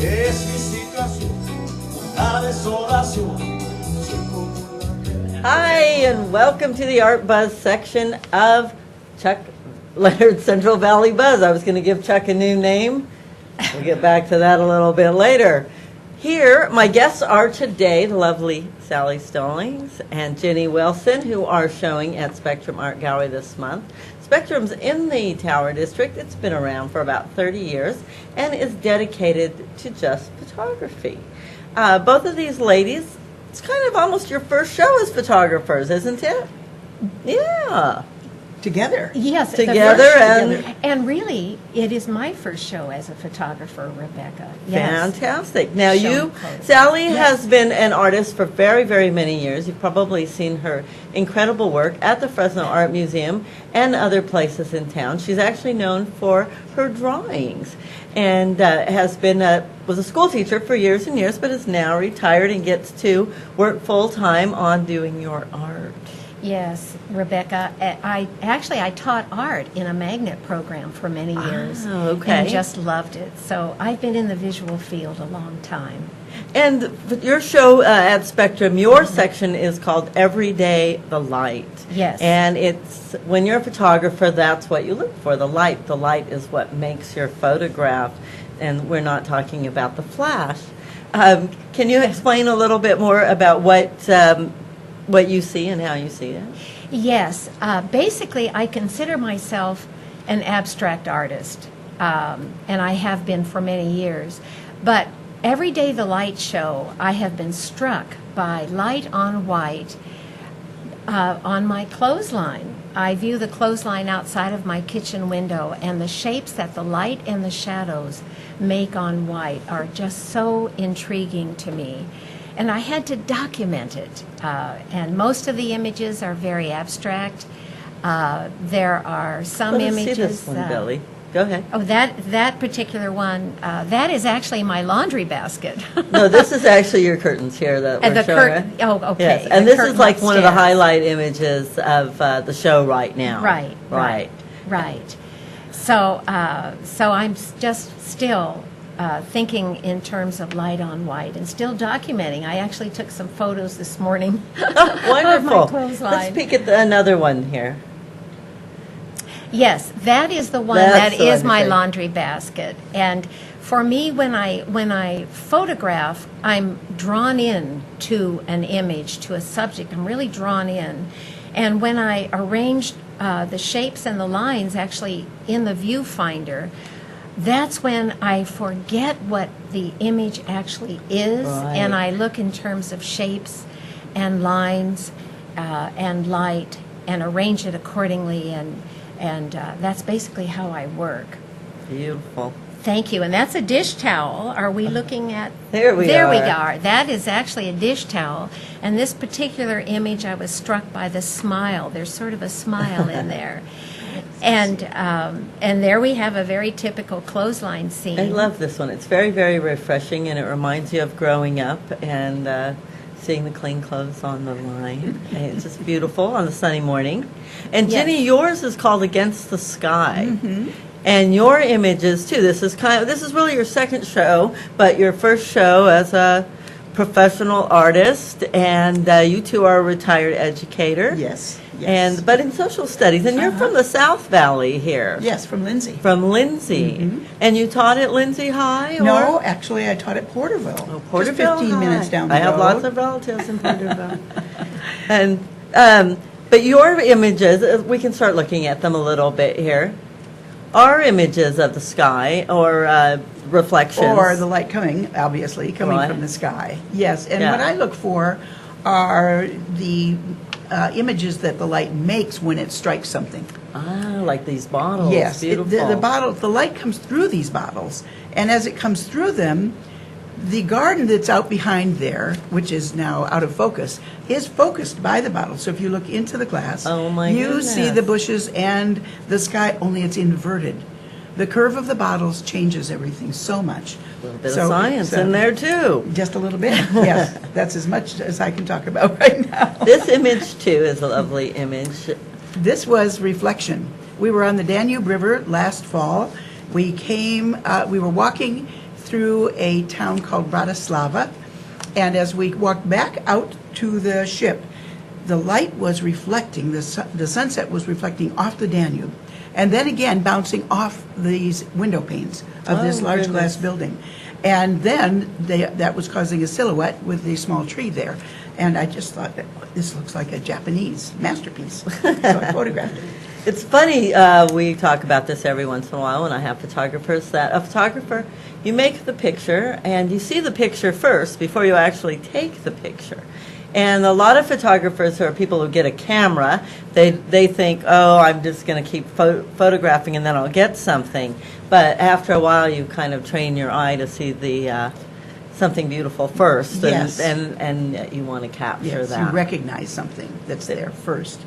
Es mi situación, una desolación. Hi, and welcome to the Art Buzz section of Chuck Leonard's Central Valley Buzz. I was going to give Chuck a new name. We'll get back to that a little bit later. Here, my guests are today the lovely Sally Stallings and Jenny Wilson, who are showing at Spectrum Art Gallery this month. Spectrum's in the Tower District. It's been around for about 30 years and is dedicated to just photography. Both of these ladies, it's kind of almost your first show as photographers, isn't it? Yeah. Together. Yes, Together and really, it is my first show as a photographer, Rebecca. Yes. Fantastic. Now Showing photos. Sally Yes. has been an artist for very, very many years. You've probably seen her incredible work at the Fresno Art Museum and other places in town. She's actually known for her drawings and was a school teacher for years and years, but is now retired and gets to work full-time on doing your art. Yes, Rebecca. I taught art in a magnet program for many years. Oh, okay. And just loved it. So I've been in the visual field a long time. And your show at Spectrum, your section is called Every Day the Light. Yes. And it's, when you're a photographer, that's what you look for, the light. The light is what makes your photograph, and we're not talking about the flash. Can you explain a little bit more about what you see and how you see it? Yes. Basically, I consider myself an abstract artist, and I have been for many years. But Every Day the Light show, I have been struck by light on white on my clothesline. I view the clothesline outside of my kitchen window, and the shapes that the light and the shadows make on white are just so intriguing to me. And I had to document it. And most of the images are very abstract. There are some Let us images. see this one, Billy. Go ahead. Oh, that particular one, that is actually my laundry basket. No, this is actually your curtains here that we're the showing. Oh, okay. Yes, and The this is curtain like one of the upstairs. highlight images of the show right now. Right. So, I'm just still thinking in terms of light on white and still documenting. I actually took some photos this morning. Oh, wonderful. Of my clothesline. Let's peek at another one here. Yes, that is the one That's that the is one my you're saying. laundry basket. And for me, when I photograph, I'm drawn in to an image, to a subject. I'm really drawn in. And when I arrange the shapes and the lines actually in the viewfinder, that's when I forget what the image actually is, Right. and I look in terms of shapes and lines and light and arrange it accordingly, and that's basically how I work. Beautiful. Thank you. And that's a dish towel. Are we looking at? There we There we are. are. That is actually a dish towel. And this particular image, I was struck by the smile. There's sort of a smile in there. And there we have a very typical clothesline scene. I love this one. It's very, very refreshing, and it reminds you of growing up and seeing the clean clothes on the line. And it's just beautiful on a sunny morning. And Yes. Jenny, yours is called Against the Sky. Mm-hmm. And your images too. This is really your second show, but your first show as a professional artist, and you two are a retired educator. Yes. But in social studies, and you're from the South Valley here. Yes, from Lindsay. From Lindsay. Mhm. And you taught at Lindsay High? No, Or? actually, I taught at Porterville. Oh, Porterville Just 15 High. minutes down the I road. have lots of relatives in Porterville. And but your images, we can start looking at them a little bit here, are images of the sky or reflections. Or the light coming Right. from the sky. Yes, and Yeah. what I look for are the images that the light makes when it strikes something. Like these bottles. Yes, Beautiful. the light comes through these bottles, and as it comes through them, the garden that's out behind there, which is now out of focus, is focused by the bottle. So if you look into the glass, Oh, my you see goodness. the bushes and the sky, only it's inverted. The curve of the bottles changes everything so much. A little bit So of science it's, in there too. Just a little bit, yes. That's as much as I can talk about right now. This image too is a lovely image. This was reflection. We were on the Danube River last fall. We were walking through a town called Bratislava, and as we walked back out to the ship, the light was reflecting, the sunset was reflecting off the Danube, and then again bouncing off these window panes of this large glass building. And then that was causing a silhouette with the small tree there. And I just thought, this looks like a Japanese masterpiece. So I photographed it. It's funny, we talk about this every once in a while when I have photographers, that a photographer, you make the picture and you see the picture first before you actually take the picture. And a lot of photographers or people who get a camera, they think, oh, I'm just going to keep photographing and then I'll get something. But after a while, you kind of train your eye to see the something beautiful first, Yes. and you want to capture Yes, that. you recognize something that's there first.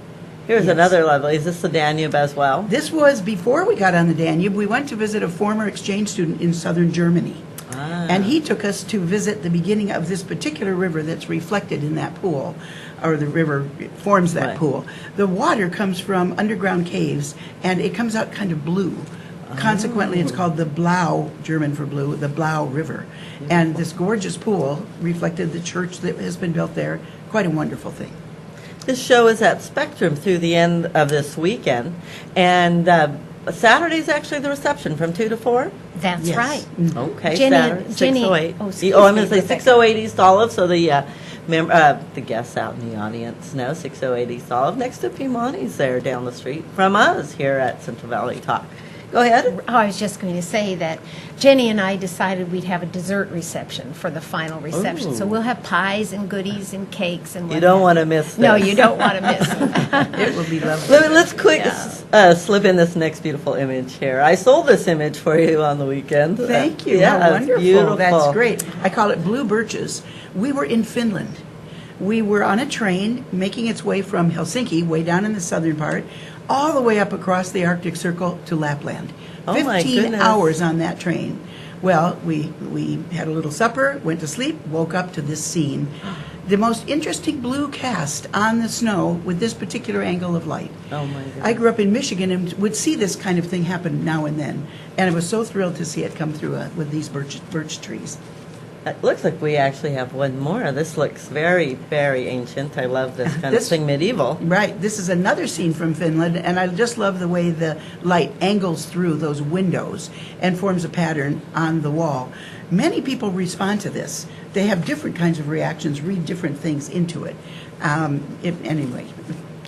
Here's Yes. another lovely. Is this the Danube as well? This was before we got on the Danube. We went to visit a former exchange student in southern Germany. Ah. And he took us to visit the beginning of this particular river that's reflected in that pool, or the river forms that Right. pool. The water comes from underground caves, and it comes out kind of blue. Consequently, it's called the Blau, German for blue, the Blau River. And this gorgeous pool reflected the church that has been built there. Quite a wonderful thing. This show is at Spectrum through the end of this weekend, and Saturday's actually the reception from 2 to 4? That's Yes. right. Okay, Jenny- Saturday, Jenny- 608. oh, excuse I'm going me, to say Rebecca. 608 East Olive, so the guests out in the audience know 608 East Olive, next to Pimani's there down the street from us here at Central Valley Talk. Go ahead. Oh, I was just going to say that Jenny and I decided we'd have a dessert reception for the final reception. Ooh. So we'll have pies and goodies and cakes and You don't want to miss this. No, you don't want to miss it. It will be lovely. Let's slip in this next beautiful image here. I sold this image for you on the weekend. Thank you. Yeah, How it's wonderful. beautiful. That's great. I call it blue birches. We were in Finland. We were on a train making its way from Helsinki, way down in the southern part, all the way up across the Arctic Circle to Lapland. Oh, my 15 goodness. hours on that train. Well, we had a little supper, went to sleep, woke up to this scene. The most interesting blue cast on the snow with this particular angle of light. Oh, my goodness. I grew up in Michigan and would see this kind of thing happen now and then. And I was so thrilled to see it come through with these birch trees. It looks like we actually have one more. This looks very, very ancient. I love this kind of This- thing, medieval. Right. This is another scene from Finland, and I just love the way the light angles through those windows and forms a pattern on the wall. Many people respond to this. They have different kinds of reactions, read different things into it. Anyway,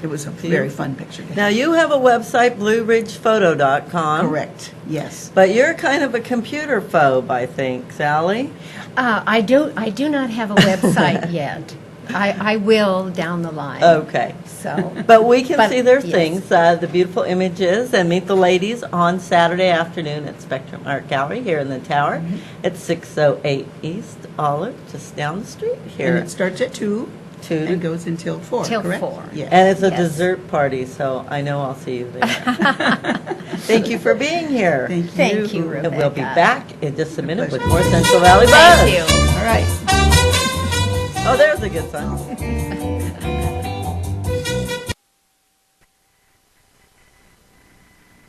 it was a very fun picture. Now, you have a website, blueridgephoto.com. Correct. Yes. But you're kind of a computer phobe, I think, Sally. I do not have a website yet. I will down the line. Okay. So, But we can But, see their yes. things, the beautiful images, and meet the ladies on Saturday afternoon at Spectrum Art Gallery here in the Tower at 608 East Olive, just down the street And here. it starts at 2 2 and goes until 4, Till correct? 4. Yes. And it's a Yes. dessert party, so I know I'll see you there. Thank you for being here. Thank you. Thank you, And we'll be Rebecca. back in just a minute with pleasure. more Central Valley Buzz. Thank you. All right. Oh, there's a good song.